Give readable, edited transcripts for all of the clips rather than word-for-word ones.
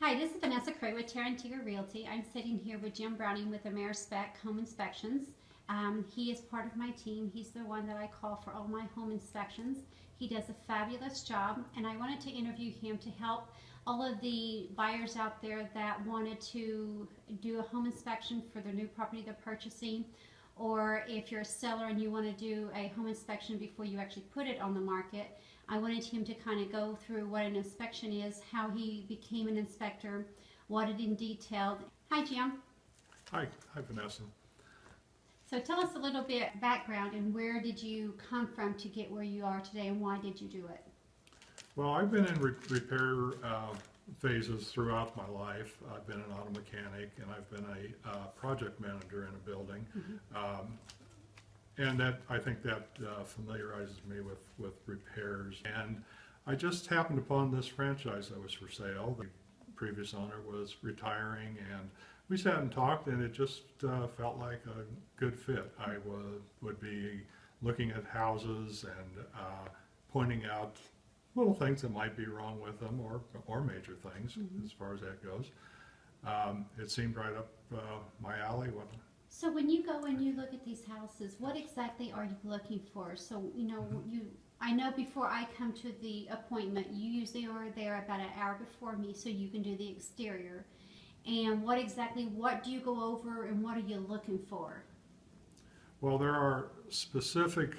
Hi, this is Vanessa Cray with Tarantino Realty. I'm sitting here with Jim Browning with Amerispec Home Inspections. He is part of my team. He's the one that I call for all my home inspections. He does a fabulous job, and I wanted to interview him to help all of the buyers out there that wanted to do a home inspection for their new property they're purchasing, or if you're a seller and you want to do a home inspection before you actually put it on the market. I wanted him to kind of go through what an inspection is, how he became an inspector, what it in detailed. Hi, Jim. Hi, Vanessa. So tell us a little bit background and where did you come from to get where you are today, and why did you do it? Well, I've been in repair phases throughout my life. I've been an auto mechanic, and I've been a project manager in a building. And I think that familiarizes me with repairs. And I just happened upon this franchise that was for sale. The previous owner was retiring, and we sat and talked, and it just felt like a good fit. I would be looking at houses and pointing out little things that might be wrong with them, or major things as far as that goes. It seemed right up my alley. So when you go and you look at these houses, what exactly are you looking for? So, I know before I come to the appointment, you usually are there about an hour before me so you can do the exterior. And what do you go over, and what are you looking for? Well, there are specific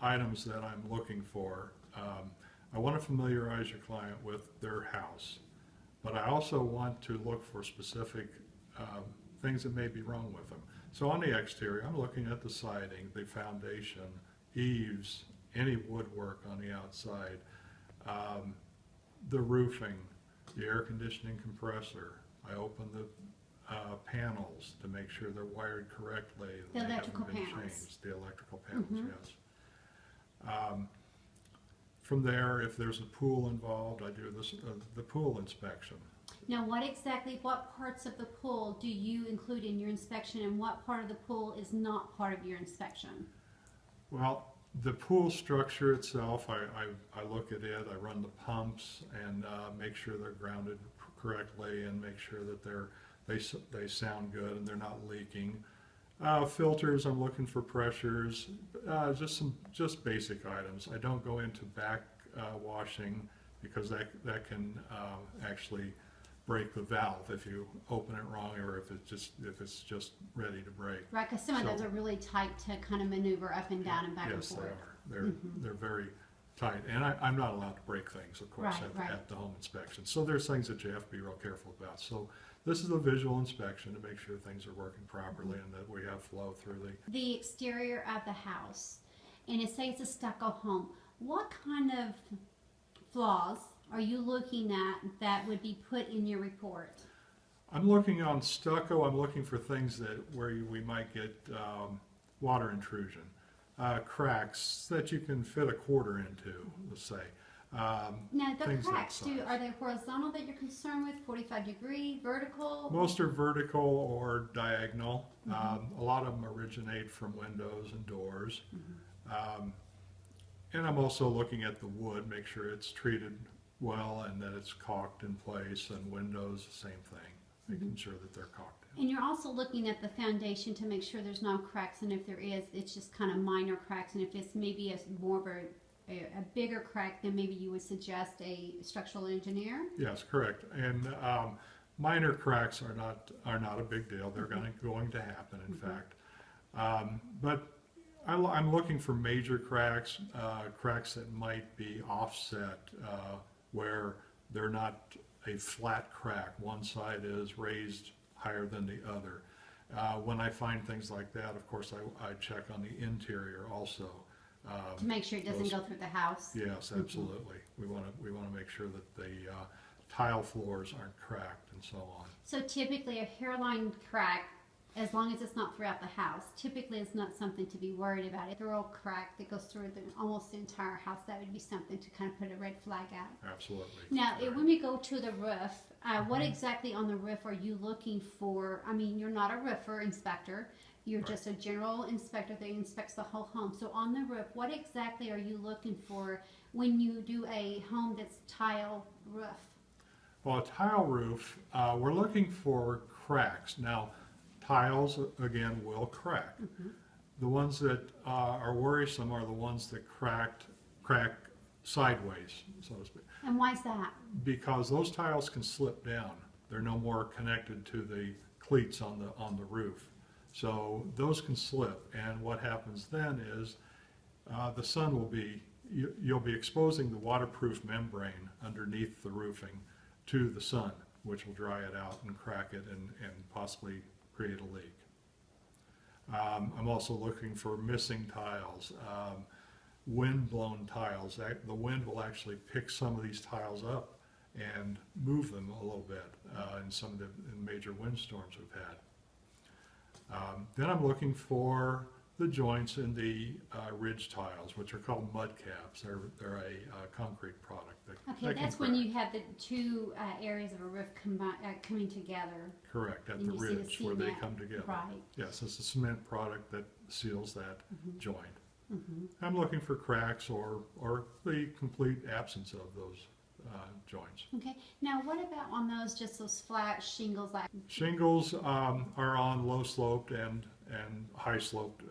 items that I'm looking for. I want to familiarize your client with their house, but I also want to look for specific things that may be wrong with them. So on the exterior, I'm looking at the siding, the foundation, eaves, any woodwork on the outside, the roofing, the air conditioning compressor. I open the panels to make sure they're wired correctly. The electrical panels. The electrical panels, yes. From there, if there's a pool involved, I do the pool inspection. Now, what parts of the pool do you include in your inspection, and what part of the pool is not part of your inspection? Well, the pool structure itself, I look at it, I run the pumps and make sure they're grounded correctly, and make sure that they sound good and they're not leaking. Filters, I'm looking for pressures, just basic items. I don't go into back washing, because that can actually break the valve if you open it wrong, or if it's just ready to break. Right, because some of those are really tight to kind of maneuver up and down and back and forth. Yes, they are. They're very tight, and I'm not allowed to break things, of course, at the home inspection. So there's things that you have to be real careful about. So this is a visual inspection to make sure things are working properly and that we have flow through the exterior of the house. And say it's a stucco home. What kind of flaws are you looking at that would be put in your report? I'm looking on stucco. I'm looking for things where we might get water intrusion, cracks that you can fit a quarter into, let's say. Now, the cracks, are they horizontal that you're concerned with, 45-degree, vertical? Most are vertical or diagonal. A lot of them originate from windows and doors. And I'm also looking at the wood, make sure it's treated well and that it's caulked in place, and windows, the same thing, making sure that they're caulked in. And you're also looking at the foundation to make sure there's no cracks, and if there is, it's just kind of minor cracks, and if it's maybe more of a bigger crack, then maybe you would suggest a structural engineer? Yes, correct. And minor cracks are not a big deal. They're going to happen, in fact. But I'm looking for major cracks, cracks that might be offset, where they're not a flat crack. One side is raised higher than the other. When I find things like that, of course, I check on the interior also. To make sure it doesn't go through the house? Yes, absolutely. We want to make sure that the tile floors aren't cracked and so on. So typically a hairline crack, as long as it's not throughout the house, typically it's not something to be worried about. If they're all cracked that goes through almost the entire house, that would be something to kind of put a red flag out. Absolutely. Now, when we go to the roof, what exactly on the roof are you looking for? I mean, you're not a roofer inspector. You're just a general inspector that inspects the whole home. So on the roof, what exactly are you looking for when you do a home that's tile roof? Well, a tile roof, we're looking for cracks. Now, tiles, again, will crack. The ones that are worrisome are the ones that crack sideways, so to speak. And why is that? Because those tiles can slip down. They're no more connected to the cleats on the roof. So those can slip, and what happens then is the sun will be, you'll be exposing the waterproof membrane underneath the roofing to the sun, which will dry it out and crack it and possibly create a leak. I'm also looking for missing tiles, wind-blown tiles. The wind will actually pick some of these tiles up and move them a little bit in some of the major windstorms we've had. Then I'm looking for the joints in the ridge tiles, which are called mud caps. They're a concrete product. Okay, that's when you have the two areas of a roof coming together. Correct, at and the you see the ridge where they cement. come together. Right. Yes, it's a cement product that seals that joint. I'm looking for cracks or the complete absence of those joints. Okay, now what about on those, just those flat shingles? Like Shingles are on low sloped and high sloped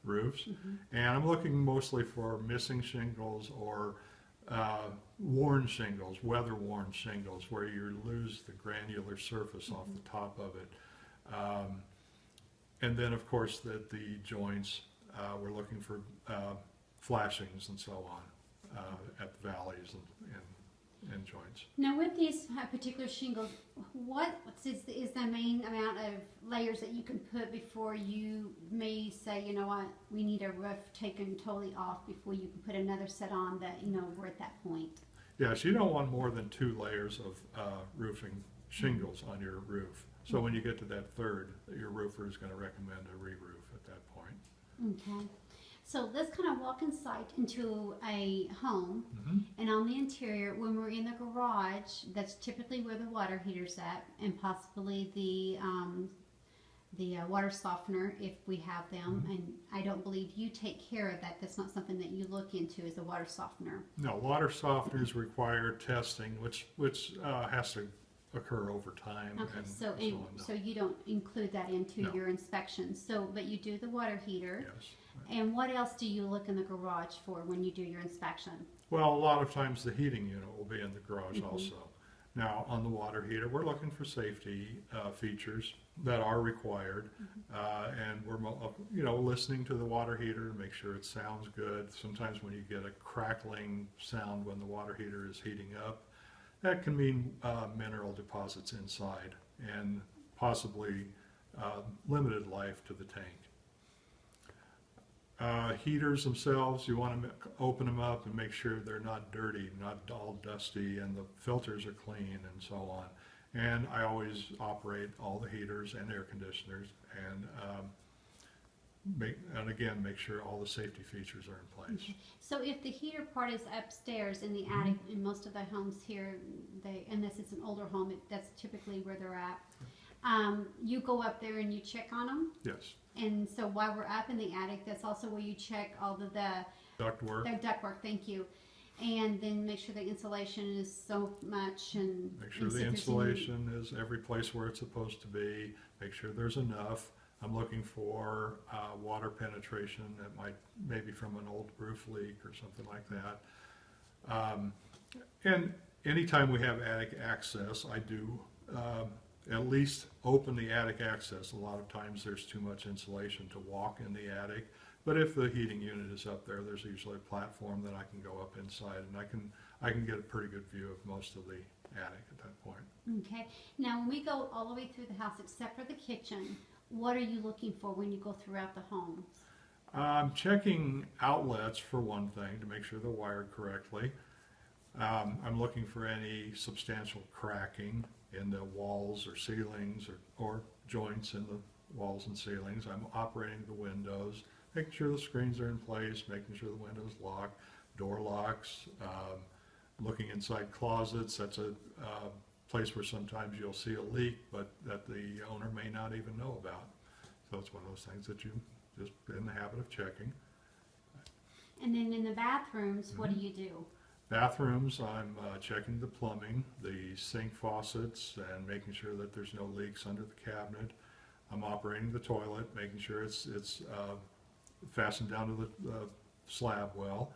roofs, and I'm looking mostly for missing shingles or worn shingles, weather worn shingles, where you lose the granular surface off the top of it. And then of course the joints, we're looking for flashings and so on at the valleys and joints. now with these particular shingles, what is the main amount of layers that you can put before you may say, you know what, we need a roof taken totally off before you can put another set on that, you know, we're at that point? Yes, you don't want more than 2 layers of roofing shingles on your roof. So when you get to that third, your roofer is going to recommend a re-roof at that point. Okay, so let's kind of walk inside into a home, and on the interior, when we're in the garage, that's typically where the water heater's at, and possibly the water softener if we have them. And I don't believe you take care of that. That's not something that you look into, is the water softener. No, water softeners require testing, which has to occur over time. Okay, and so on. so you don't include that into No. your inspection. So, but you do the water heater. Yes. And what else do you look in the garage for when you do your inspection? Well, a lot of times the heating unit will be in the garage also. Now, on the water heater, we're looking for safety features that are required, and we're listening to the water heater to make sure it sounds good. Sometimes when you get a crackling sound when the water heater is heating up, that can mean mineral deposits inside and possibly limited life to the tank. Heaters themselves, you want to open them up and make sure they're not dirty, not all dusty, and the filters are clean and so on. And I always operate all the heaters and air conditioners, and make sure all the safety features are in place. So if the heater part is upstairs in the attic, in most of the homes here, unless it's an older home, that's typically where they're at. You go up there and you check on them? Yes. And so while we're up in the attic, that's also where you check all of the Ductwork. ductwork, thank you. And then make sure the insulation is so much, and Make sure the insulation is every place where it's supposed to be. Make sure there's enough. I'm looking for water penetration that might maybe from an old roof leak or something like that. And anytime we have attic access, I do at least open the attic access. A lot of times there's too much insulation to walk in the attic, but if the heating unit is up there, there's usually a platform that I can go up inside, and I can get a pretty good view of most of the attic at that point. Okay. Now when we go all the way through the house, except for the kitchen, what are you looking for when you go throughout the home? I'm checking outlets for one thing to make sure they're wired correctly. I'm looking for any substantial cracking in the walls or ceilings or joints in the walls and ceilings. I'm operating the windows, making sure the screens are in place, making sure the windows lock, door locks, looking inside closets. That's a place where sometimes you'll see a leak, but that the owner may not even know about. So it's one of those things that you just in the habit of checking. And then in the bathrooms, what do you do? Bathrooms, I'm checking the plumbing, the sink faucets, and making sure that there's no leaks under the cabinet. I'm operating the toilet, making sure it's fastened down to the slab well.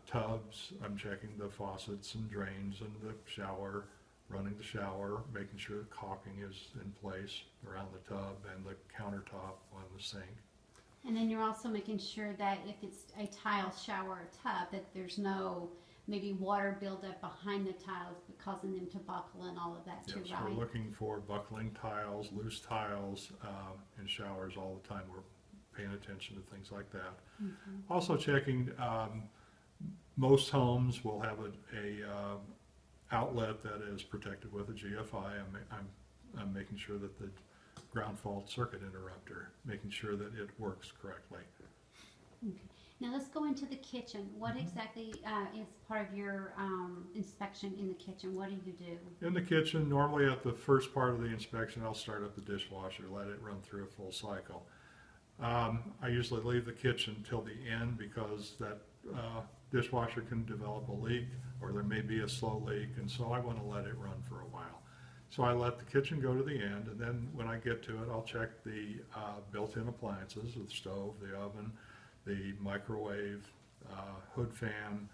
Tubs, I'm checking the faucets and drains and the shower, running the shower, making sure the caulking is in place around the tub and the countertop on the sink. And then you're also making sure that if it's a tile shower or tub, that there's no maybe water buildup behind the tiles causing them to buckle and all of that too, Yes, right? we're looking for buckling tiles, loose tiles in showers all the time. We're paying attention to things like that. Mm-hmm. Also checking, most homes will have a outlet that is protected with a GFI. I'm making sure that the ground fault circuit interrupter, making sure that it works correctly. Okay. Now let's go into the kitchen. What exactly is part of your inspection in the kitchen? What do you do? In the kitchen, normally at the first part of the inspection, I'll start up the dishwasher, let it run through a full cycle. I usually leave the kitchen till the end because that dishwasher can develop a leak, or there may be a slow leak, and so I want to let it run for a while. So I let the kitchen go to the end, and then when I get to it, I'll check the built-in appliances, the stove, the oven, the microwave, hood fan,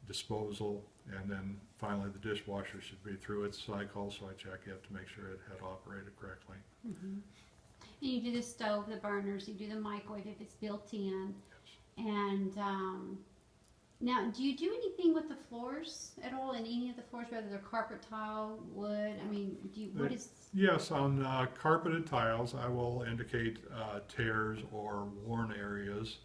disposal, and then finally the dishwasher should be through its cycle, so I check it to make sure it had operated correctly. Mm-hmm. And you do the stove, the burners, you do the microwave if it's built in. Yes. And now, do you do anything with the floors at all, in any of the floors, whether they're carpet, tile, wood? I mean, what is... Yes, on carpeted tiles, I will indicate tears or worn areas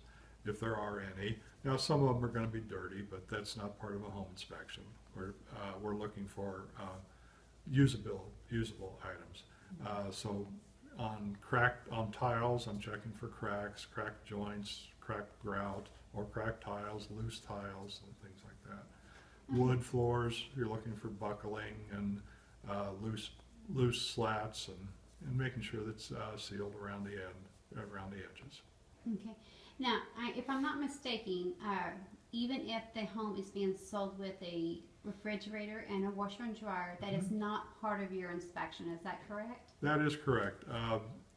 if there are any. Now, some of them are going to be dirty, but that's not part of a home inspection. We're looking for usable items. So on tiles, I'm checking for cracks, cracked joints, cracked grout, or cracked tiles, loose tiles, and things like that. Wood floors, you're looking for buckling and loose slats, and making sure that's sealed around the edges. Okay. Now, if I'm not mistaken, even if the home is being sold with a refrigerator and a washer and dryer, that is not part of your inspection. Is that correct? That is correct.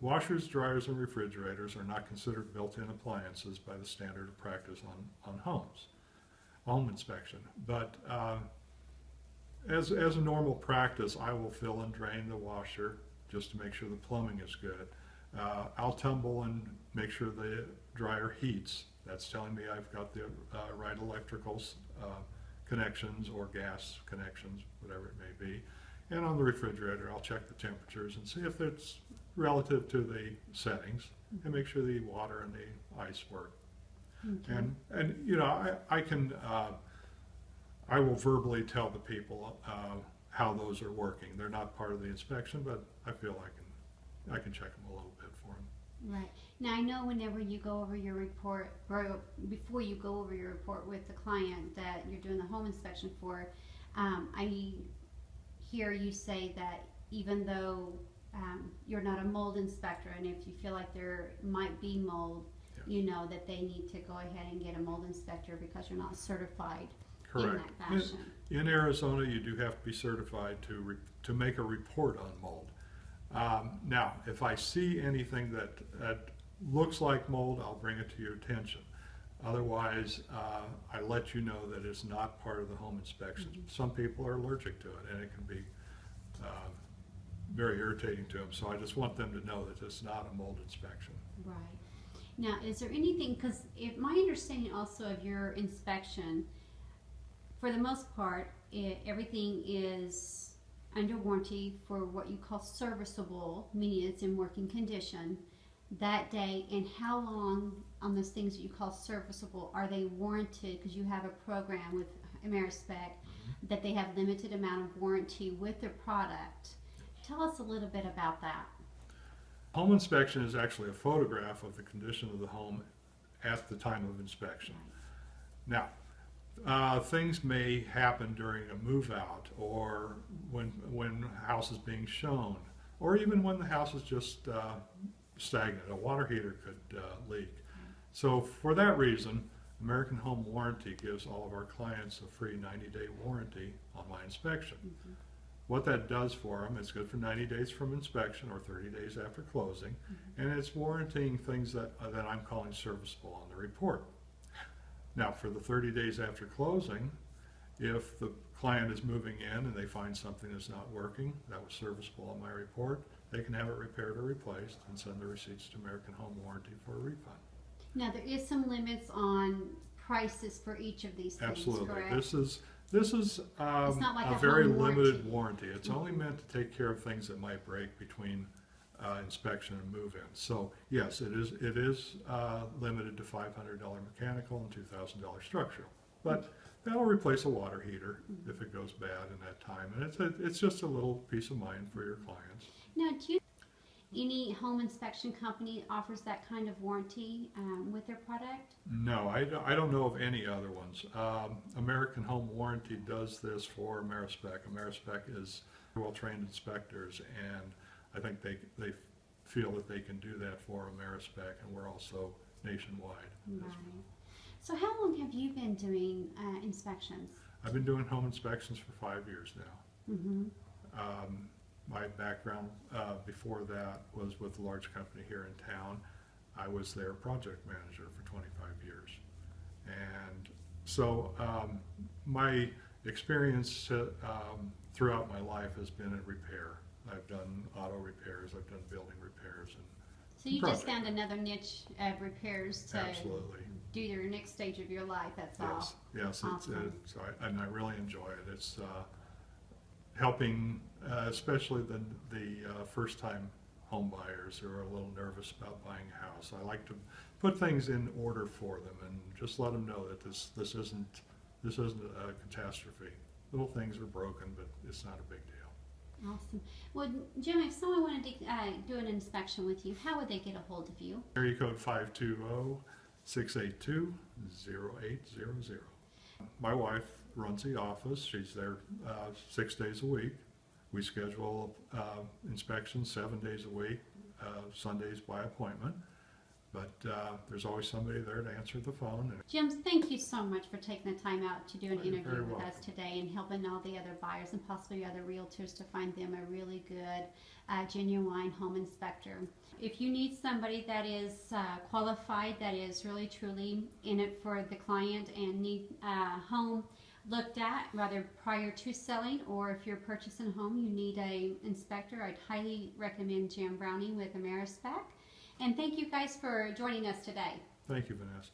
Washers, dryers, and refrigerators are not considered built-in appliances by the standard of practice on home inspection. But as a normal practice, I will fill and drain the washer just to make sure the plumbing is good. I'll tumble and make sure the dryer heats. That's telling me I've got the right electrical connections or gas connections, whatever it may be. And on the refrigerator, I'll check the temperatures and see if it's relative to the settings, and make sure the water and the ice work. Okay. And you know, I will verbally tell the people how those are working. They're not part of the inspection, but I feel I can check them a little bit for them. Right. Now, I know whenever you go over your report, or before you go over your report with the client that you're doing the home inspection for, I hear you say that even though you're not a mold inspector, and if you feel like there might be mold, yes, you know that they need to go ahead and get a mold inspector because you're not certified. Correct. In that fashion. In Arizona, you do have to be certified to make a report on mold. Now, if I see anything that looks like mold, I'll bring it to your attention. Otherwise, I let you know that it's not part of the home inspection. Mm-hmm. Some people are allergic to it, and it can be very irritating to them. So I just want them to know that it's not a mold inspection. Right. Now, is there anything, because my understanding also of your inspection, for the most part, everything is under warranty for what you call serviceable, meaning it's in working condition that day. And how long on those things that you call serviceable are they warranted? Because you have a program with Amerispec that they have limited amount of warranty with their product. Tell us a little bit about that. Home inspection is actually a photograph of the condition of the home at the time of inspection. Right. Now, things may happen during a move out, or when the house is being shown, or even when the house is just stagnant. A water heater could leak. So for that reason, American Home Warranty gives all of our clients a free 90-day warranty on my inspection. Mm-hmm. What that does for them, it's good for 90 days from inspection or 30 days after closing, Mm-hmm. and it's warranting things that I'm calling serviceable on the report. Now, for the 30 days after closing, if the client is moving in and they find something that's not working that was serviceable on my report, they can have it repaired or replaced and send the receipts to American Home Warranty for a refund. Now, there is some limits on prices for each of these things, Absolutely. correct? This is not like a a very home limited warranty. warranty. It's only meant to take care of things that might break between inspection and move-in. So yes, it is limited to $500 mechanical and $2,000 structural. But that'll replace a water heater if it goes bad in that time. And it's just a little peace of mind for your clients. Now, do you any home inspection company offers that kind of warranty with their product? No, I don't know of any other ones. American Home Warranty does this for Amerispec. Amerispec is well-trained inspectors, and I think they feel that they can do that for Amerispec, and we're also nationwide. Right. So how long have you been doing inspections? I've been doing home inspections for 5 years now. Mm-hmm. My background before that was with a large company here in town. I was their project manager for 25 years. And so my experience throughout my life has been in repair. I've done auto repairs, I've done building repairs. So you project just found another niche of repairs to Absolutely. do your next stage of your life, that's all. Yes, Awesome. and I really enjoy it. It's helping, especially the first-time home buyers who are a little nervous about buying a house. I like to put things in order for them and just let them know that this isn't a catastrophe. Little things are broken, but it's not a big deal. Awesome. Well, Jim, if someone wanted to do an inspection with you, how would they get a hold of you? Area code 520-682-0800. My wife runs the office. She's there 6 days a week. We schedule inspections 7 days a week, Sundays by appointment. But there's always somebody there to answer the phone. Jim, thank you so much for taking the time out to do an You're interview very with welcome. us today and helping all the other buyers and possibly other realtors to find them a really good, genuine home inspector. If you need somebody that is qualified, that is really truly in it for the client and need a home looked at rather prior to selling, or if you're purchasing a home, you need a inspector, I'd highly recommend Jim Browning with Amerispec. And thank you guys for joining us today. Thank you, Vanessa.